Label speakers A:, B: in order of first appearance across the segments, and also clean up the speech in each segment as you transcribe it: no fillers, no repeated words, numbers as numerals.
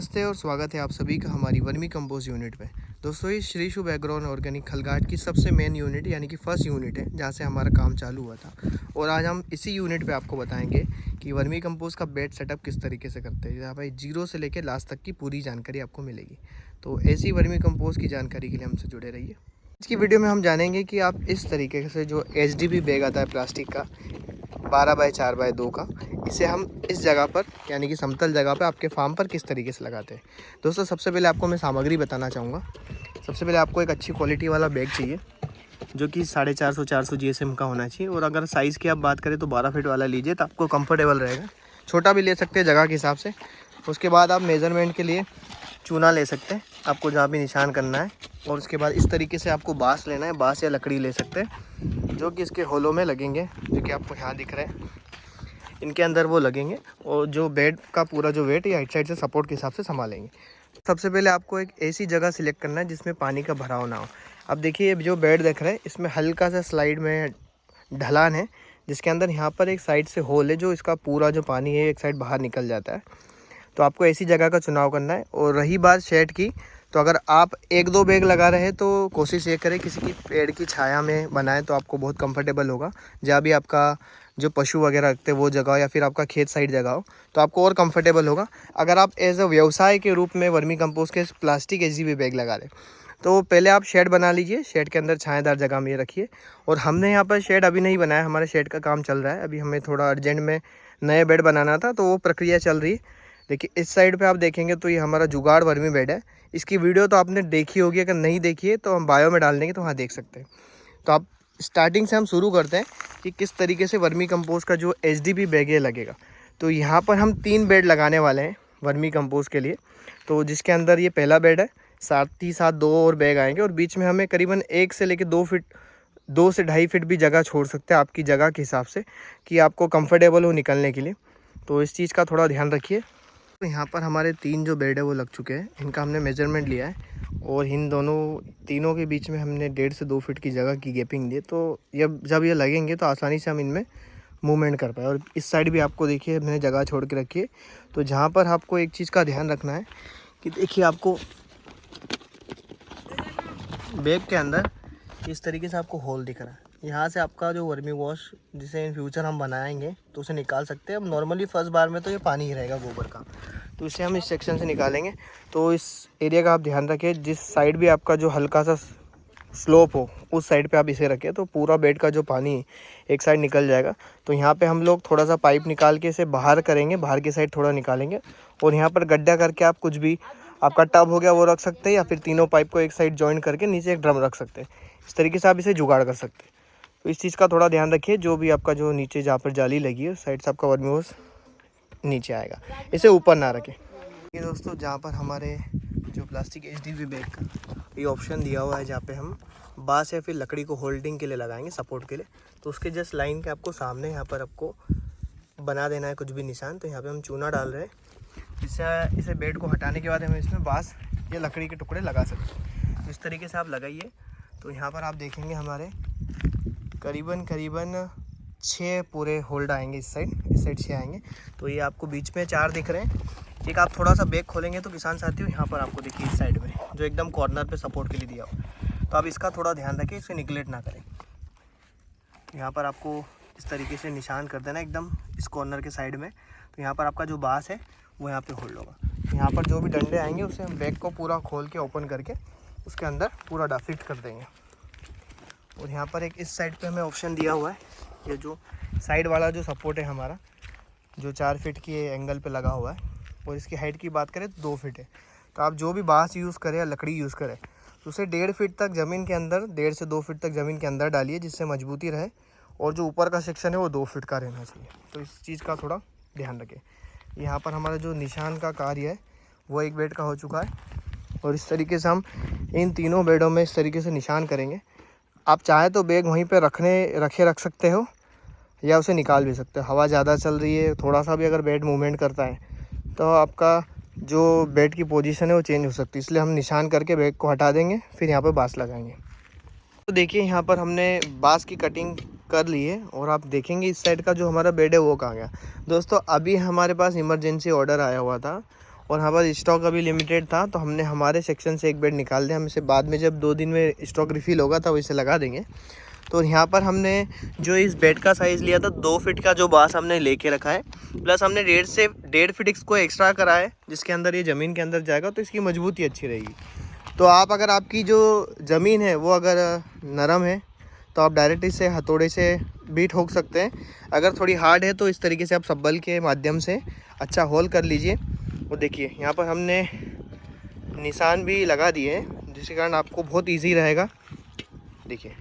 A: नमस्ते और स्वागत है आप सभी का हमारी वर्मी कंपोस्ट यूनिट में। दोस्तों ये श्री शुभ एग्रोन ऑर्गेनिक खलगाट की सबसे मेन यूनिट यानी कि फर्स्ट यूनिट है जहाँ से हमारा काम चालू हुआ था। और आज हम इसी यूनिट पे आपको बताएंगे कि वर्मी कंपोस्ट का बेड सेटअप किस तरीके से करते हैं, जहाँ पर जीरो से लेकर लास्ट तक की पूरी जानकारी आपको मिलेगी। तो ऐसी वर्मी कंपोस्ट की जानकारी के लिए हमसे जुड़े रहिए। आज की वीडियो में हम जानेंगे कि आप इस तरीके से जो HDB बैग आता है प्लास्टिक का 12x4x2 का, इसे हम इस जगह पर यानी कि समतल जगह पर आपके फार्म पर किस तरीके से लगाते हैं। दोस्तों सबसे पहले आपको मैं सामग्री बताना चाहूँगा। सबसे पहले आपको एक अच्छी क्वालिटी वाला बैग चाहिए जो कि 450 GSM का होना चाहिए। और अगर साइज़ की आप बात करें तो 12 फीट वाला लीजिए तो आपको कंफर्टेबल रहेगा। छोटा भी ले सकते हैं जगह के हिसाब से। उसके बाद आप मेज़रमेंट के लिए चूना ले सकते हैं, आपको जहाँ भी निशान करना है। और उसके बाद इस तरीके से आपको बाँस लेना है, बाँस या लकड़ी ले सकते हैं जो कि इसके होलों में लगेंगे, जो कि आपको यहाँ दिख रहे हैं। इनके अंदर वो लगेंगे और जो बेड का पूरा जो वेट या राइट साइड से सपोर्ट के हिसाब से संभालेंगे। सबसे पहले आपको एक ऐसी जगह सिलेक्ट करना है जिसमें पानी का भराव ना हो। अब देखिए जो बेड देख रहे हैं इसमें हल्का सा स्लाइड में ढलान है, जिसके अंदर यहाँ पर एक साइड से होल है जो इसका पूरा जो पानी है एक साइड बाहर निकल जाता है। तो आपको ऐसी जगह का चुनाव करना है। और रही बात शेड की, तो अगर आप 1-2 बैग लगा रहे हैं तो कोशिश ये करें किसी की पेड़ की छाया में बनाएं तो आपको बहुत कंफर्टेबल होगा। जहाँ भी आपका जो पशु वगैरह रखते हैं वो जगह हो या फिर आपका खेत साइड जगह हो तो आपको और कंफर्टेबल होगा। अगर आप एज अ व्यवसाय के रूप में वर्मी कंपोस्ट के प्लास्टिक HDB बैग लगा रहे तो पहले आप शेड बना लीजिए, शेड के अंदर छायादार जगह में रखिए। और हमने यहाँ पर शेड अभी नहीं बनाया, हमारे शेड का काम चल रहा है। अभी हमें थोड़ा अर्जेंट में नए बेड बनाना था तो वो प्रक्रिया चल रही है। देखिए इस साइड पे आप देखेंगे तो ये हमारा जुगाड़ वर्मी बेड है। इसकी वीडियो तो आपने देखी होगी, अगर नहीं देखी है तो हम बायो में डाल देंगे तो वहाँ देख सकते हैं। तो आप स्टार्टिंग से हम शुरू करते हैं कि किस तरीके से वर्मी कंपोस्ट का जो HDB बैग है लगेगा। तो यहाँ पर हम 3 बेड लगाने वाले हैं वर्मी कंपोस्ट के लिए। तो जिसके अंदर ये पहला बेड है, साथ ही साथ 2 और बैग आएंगे और बीच में हमें करीबन 1 से लेकर 2 फीट 2 से 2.5 फीट भी जगह छोड़ सकते हैं आपकी जगह के हिसाब से कि आपको कंफर्टेबल हो निकलने के लिए। तो इस चीज़ का थोड़ा ध्यान रखिए। तो यहाँ पर हमारे 3 जो बेड है वो लग चुके हैं, इनका हमने मेजरमेंट लिया है और इन तीनों के बीच में हमने 1.5 से 2 फीट की जगह की गैपिंग दी। तो जब ये लगेंगे तो आसानी से हम इनमें मूवमेंट कर पाए। और इस साइड भी आपको देखिए मैंने जगह छोड़ के रखी है। तो जहाँ पर आपको एक चीज़ का ध्यान रखना है कि देखिए आपको बैग के अंदर इस तरीके से आपको होल दिख रहा है। यहाँ से आपका जो वर्मी वॉश जिसे इन फ्यूचर हम बनाएंगे तो उसे निकाल सकते हैं। अब नॉर्मली फर्स्ट बार में तो ये पानी ही रहेगा गोबर का, तो इसे हम इस सेक्शन से निकालेंगे। तो इस एरिया का आप ध्यान रखें, जिस साइड भी आपका जो हल्का सा स्लोप हो उस साइड पे आप इसे रखें तो पूरा बेड का जो पानी एक साइड निकल जाएगा। तो यहाँ पे हम लोग थोड़ा सा पाइप निकाल के इसे बाहर करेंगे, बाहर की साइड थोड़ा निकालेंगे और यहाँ पर गड्ढा करके आप कुछ भी आपका टब हो गया वो रख सकते हैं या फिर तीनों पाइप को एक साइड जॉइन करके नीचे एक ड्रम रख सकते हैं। इस तरीके से आप इसे जुगाड़ कर सकते हैं। तो इस चीज़ का थोड़ा ध्यान रखिए, जो भी आपका जो नीचे जहाँ पर जाली लगी है उस साइड से आपका वर्मी वॉश नीचे आएगा, इसे ऊपर ना रखें। ये दोस्तों जहाँ पर हमारे जो प्लास्टिक HDB बैग का ये ऑप्शन दिया हुआ है जहाँ पे हम बाँस या फिर लकड़ी को होल्डिंग के लिए लगाएंगे, सपोर्ट के लिए, तो उसके जस्ट लाइन के आपको सामने यहाँ पर आपको बना देना है कुछ भी निशान। तो यहाँ पे हम चूना डाल रहे हैं, जिससे इसे बेड को हटाने के बाद हम इसमें बाँस या लकड़ी के टुकड़े लगा सकते हैं। इस तरीके से आप लगाइए। तो यहाँ पर आप देखेंगे हमारे करीबन 6 पूरे होल्ड आएंगे, इस साइड 6 आएंगे। तो ये आपको बीच में 4 दिख रहे हैं। एक आप थोड़ा सा बैग खोलेंगे तो किसान साथियों यहाँ पर आपको देखिए इस साइड में जो एकदम कॉर्नर पे सपोर्ट के लिए दिया हो। तो आप इसका थोड़ा ध्यान रखें, इसे निगलेक्ट ना करें। यहाँ पर आपको इस तरीके से निशान कर देना एकदम इस कॉर्नर के साइड में। तो यहाँ पर आपका जो बाँस है वो यहाँ पर होल्ड होगा। यहाँ पर जो भी डंडे आएंगे उसे हम बैग को पूरा खोल के ओपन करके उसके अंदर पूरा फिट कर देंगे। और यहाँ पर एक इस साइड पे हमें ऑप्शन दिया हुआ है, ये जो साइड वाला जो सपोर्ट है हमारा जो 4 फीट की एंगल पे लगा हुआ है और इसकी हाइट की बात करें तो 2 फीट है। तो आप जो भी बाँस यूज़ करें या लकड़ी यूज़ करें तो उसे 1.5 फीट तक ज़मीन के अंदर, 1.5 से 2 फीट तक ज़मीन के अंदर डालिए, जिससे मजबूती रहे। और जो ऊपर का सेक्शन है वो 2 फीट का रहना चाहिए। तो इस चीज़ का थोड़ा ध्यान रखें। यहाँ पर हमारा जो निशान का कार्य है वो एक बेड का हो चुका है और इस तरीके से हम इन तीनों बेडों में इस तरीके से निशान करेंगे। आप चाहे तो बैग वहीं पे रख सकते हो या उसे निकाल भी सकते हो। हवा ज़्यादा चल रही है, थोड़ा सा भी अगर बेड मूवमेंट करता है तो आपका जो बेड की पोजीशन है वो चेंज हो सकती है। इसलिए हम निशान करके बैग को हटा देंगे, फिर यहाँ पे बाँस लगाएंगे। तो देखिए यहाँ पर हमने बाँस की कटिंग कर ली है और आप देखेंगे इस साइड का जो हमारा बेड है वो कहाँ गया। दोस्तों अभी हमारे पास इमरजेंसी ऑर्डर आया हुआ था और हमारा स्टॉक अभी लिमिटेड था, तो हमने हमारे सेक्शन से एक बेड निकाल दिया। हम इसे बाद में जब 2 दिन में स्टॉक रिफ़िल होगा तो इसे लगा देंगे। तो यहाँ पर हमने जो इस बेड का साइज़ लिया था 2 फीट का जो बांस हमने लेके रखा है, प्लस हमने 1.5 फीट इसको एक्स्ट्रा करा है, जिसके अंदर ये ज़मीन के अंदर जाएगा, तो इसकी मजबूती अच्छी रहेगी। तो आप अगर आपकी जो ज़मीन है वो अगर नरम है तो आप डायरेक्ट इसे हथौड़े से भी ठोक सकते हैं। अगर थोड़ी हार्ड है तो इस तरीके से आप सब्बल के माध्यम से अच्छा होल कर लीजिए। और देखिए यहाँ पर हमने निशान भी लगा दिए हैं, जिसके कारण आपको बहुत ईजी रहेगा देखिए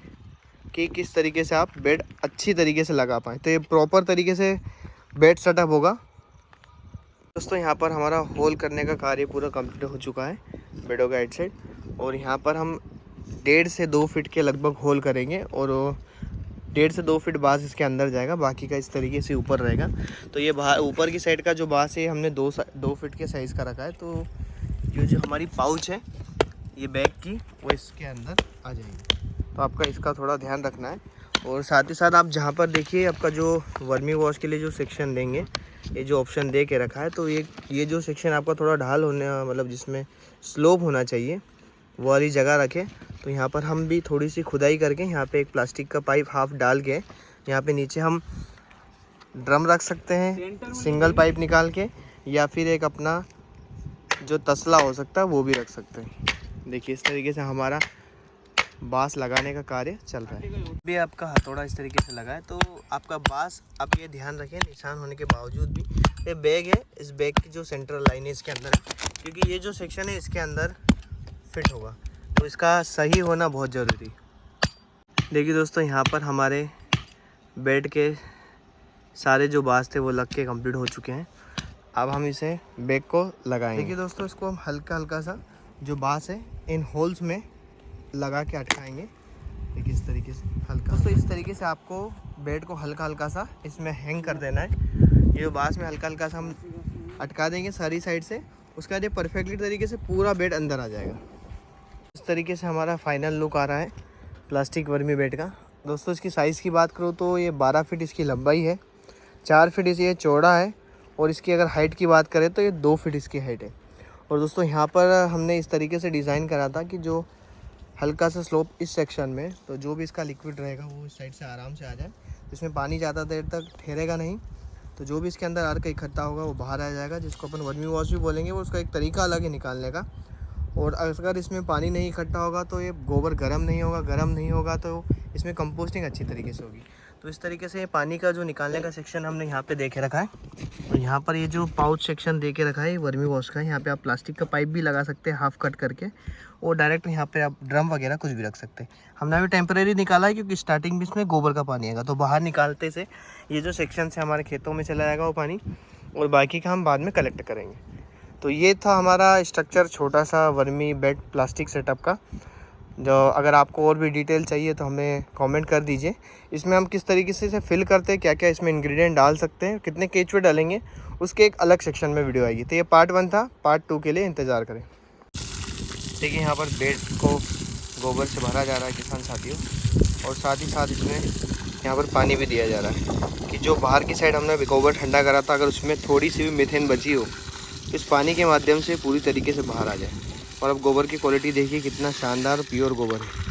A: कि किस तरीके से आप बेड अच्छी तरीके से लगा पाएँ। तो ये प्रॉपर तरीके से बेड सेटअप होगा। दोस्तों यहाँ पर हमारा होल करने का कार्य पूरा कंप्लीट हो चुका है बेडों का हेड साइड, और यहाँ पर हम 1.5 से 2 फीट के लगभग होल करेंगे और 1.5 से 2 फीट बाँस इसके अंदर जाएगा, बाकी का इस तरीके से ऊपर रहेगा। तो ये ऊपर की साइड का जो बाँस है हमने 2 फीट के साइज़ का रखा है। तो ये जो हमारी पाउच है ये बैग की, वो इसके अंदर आ जाएगी। तो आपका इसका थोड़ा ध्यान रखना है। और साथ ही साथ आप जहाँ पर देखिए आपका जो वर्मी वॉश के लिए जो सेक्शन देंगे, ये जो ऑप्शन दे के रखा है, तो ये जो सेक्शन आपका थोड़ा ढाल होने मतलब जिसमें स्लोप होना चाहिए वो वाली जगह रखें। तो यहाँ पर हम भी थोड़ी सी खुदाई करके यहाँ पे एक प्लास्टिक का पाइप हाफ डाल के यहाँ पे नीचे हम ड्रम रख सकते हैं सिंगल पाइप निकाल के, या फिर एक अपना जो तसला हो सकता है वो भी रख सकते हैं। देखिए इस तरीके से हमारा बाँस लगाने का कार्य चल रहा है। भी आपका हथौड़ा इस तरीके से लगा है तो आपका बाँस, आप ये ध्यान रखें निशान होने के बावजूद भी ये बैग है, इस बैग की जो सेंट्रल लाइन है इसके अंदर है, क्योंकि ये जो सेक्शन है इसके अंदर फिट होगा, तो इसका सही होना बहुत ज़रूरी। देखिए दोस्तों यहाँ पर हमारे बेड के सारे जो बाँस थे वो लग के कंप्लीट हो चुके हैं। अब हम इसे बैग को लगाएंगे। देखिए दोस्तों इसको हम हल्का हल्का सा जो बाँस है इन होल्स में लगा के अटकाएंगे। देखिए इस तरीके से हल्का। दोस्तों इस तरीके से आपको बेड को हल्का हल्का सा इसमें हैंग कर देना है। ये बाँस में हल्का हल्का सा हम अटका देंगे सारी साइड से, उसके बाद ये परफेक्टली तरीके से पूरा बेड अंदर आ जाएगा। इस तरीके से हमारा फाइनल लुक आ रहा है प्लास्टिक वर्मी बेड का। दोस्तों इसकी साइज़ की बात करूँ तो ये 12 फीट इसकी लंबाई है, 4 फीट ये चौड़ा है, और इसकी अगर हाइट की बात करें तो ये 2 फीट इसकी हाइट है। और दोस्तों यहाँ पर हमने इस तरीके से डिज़ाइन करा था कि जो हल्का सा स्लोप इस सेक्शन में, तो जो भी इसका लिक्विड रहेगा वो इस साइड से आराम से आ जाए, इसमें पानी ज़्यादा देर तक ठहरेगा नहीं, तो जो भी इसके अंदर अर्क इकट्ठा होगा वो बाहर आ जाएगा, जिसको अपन वर्मी वॉश भी बोलेंगे। वो उसका एक तरीका अलग है निकालने का। और अगर इसमें पानी नहीं इकट्ठा होगा तो ये गोबर गर्म नहीं होगा तो इसमें कंपोस्टिंग अच्छी तरीके से होगी। तो इस तरीके से पानी का जो निकालने का सेक्शन हमने यहाँ पे देखे रखा है, और यहाँ पर ये जो पाउच सेक्शन दे के रखा है वर्मी वॉश का, यहाँ पे आप प्लास्टिक का पाइप भी लगा सकते हैं हाफ कट करके, और डायरेक्ट यहाँ पे आप ड्रम वगैरह कुछ भी रख सकते हैं। हमने अभी टेम्परेरी निकाला है क्योंकि स्टार्टिंग में इसमें गोबर का पानी आएगा, तो बाहर निकालते से ये जो सेक्शन से हमारे खेतों में चला जाएगा वो पानी, और बाकी का हम बाद में कलेक्ट करेंगे। तो ये था हमारा स्ट्रक्चर छोटा सा वर्मी बेड प्लास्टिक सेटअप का। जो अगर आपको और भी डिटेल चाहिए तो हमें कमेंट कर दीजिए। इसमें हम किस तरीके से इसे फिल करते हैं, क्या क्या इसमें इंग्रेडिएंट डाल सकते हैं, कितने केचुए डालेंगे, उसके एक अलग सेक्शन में वीडियो आएगी। तो ये पार्ट 1 था, पार्ट 2 के लिए इंतज़ार करें। देखिए यहाँ पर बेड को गोबर से भरा जा रहा है किसान साथियों, और साथ ही साथ इसमें यहाँ पर पानी भी दिया जा रहा है कि जो बाहर की साइड हमने गोबर ठंडा करा था, अगर उसमें थोड़ी सी भी मीथेन बची हो इस पानी के माध्यम से पूरी तरीके से बाहर आ जाए। और अब गोबर की क्वालिटी देखिए कितना शानदार प्योर गोबर है।